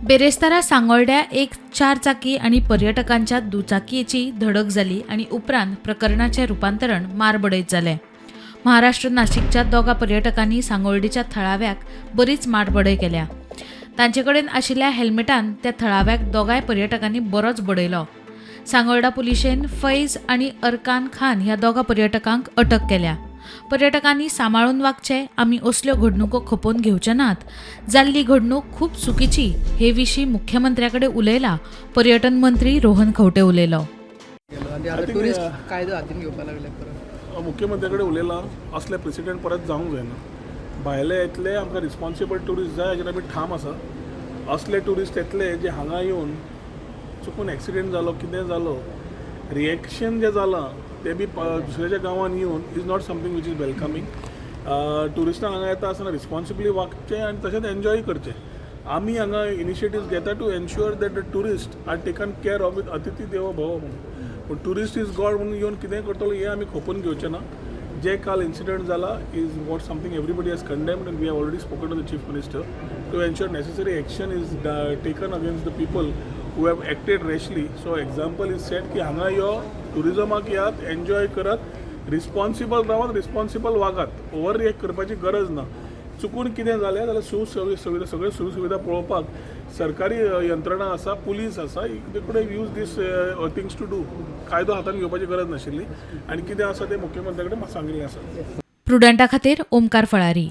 बेरेस्तारा सांगोळड्या एक 4 चाकी आणि पर्यटकांच्या दुचाकीची धडक झाली आणि उपरांत प्रकरणाचे रूपांतरण मारबडयत जालें। महाराष्ट्र नाशिकच्या दोगा पर्यटकांनी सांगोळडीच्या थळाव्याक बरीच मारबडय केल्या। तांचे कडेन आशिल्ल्या हेल्मेटान त्या थळाव्याक दोगाय पर्यटकांनी बरोच बडयलो। सांगोळडा पुलिशेन फैज आणि अरकान खान ह्या दोगा पर्यटकांक अटक केल्या। पर्यटकांनी सांबाळून वागचे, आमी असल्यो घडणुको खपोवन घेवचे नात, जाल्ली घडणूक खूप चुकीची हे विशीं मुख्यमंत्र्याकडे उलयला। पर्यटन मंत्री रोहन खंवटे उलयलो। टुरिस्ट कायदो हातीन घेवपाक लागले परत मुख्यमंत्र्याकडे उलयला असले प्रेसिडेंट परत जावंक जायना। भायले येतले आमकां रिस्पॉन्सिबल टुरिस्ट जाय हाजेर आमी ठाम आसा। असले टुरिस्ट येतले जे हांगा येवन चुकून एक्सिडेंट जालो कितें जालो रिएक्शन जे जालां ते बी दुसऱ्याच्या गांवांत येवन is not something which is welcoming. टुरिस्टांक हांगा येता आसतना रिस्पॉन्सिबली वागचें आनी तशेंच एन्जॉय करचें। आमी हांगा इनिशिएटिव्स घेता to ensure that the tourist are taken care of with अतिथी देवो भव म्हणून। पूण टुरिस्ट इज गॉड म्हणून येवन कितें करतलो हें आमी खपोवन घेवचें ना। जे काल इन्सिडंट जाला is what something everybody has condemned and we have already spoken to the chief minister to ensure necessary action is taken against the people who have acted rashly. So example is set की हांगा यो टुरिजमाक यात enjoy करत responsible रावात responsible वागात over react करपाची गरज ना। चुकून कितें जालें जाल्यार सुविधा सगळ्यो सुविधा पळोवपाक सरकारी यंत्रणा आसा, पुलीस आसा, they could have use these things to do. कायदो हातान घेवपाची गरज नाशिल्ली आनी कितें आसा तें मुख्यमंत्र्याकडे सांगिल्लें आसा। प्रुडंटा खातीर ओमकार फळारी।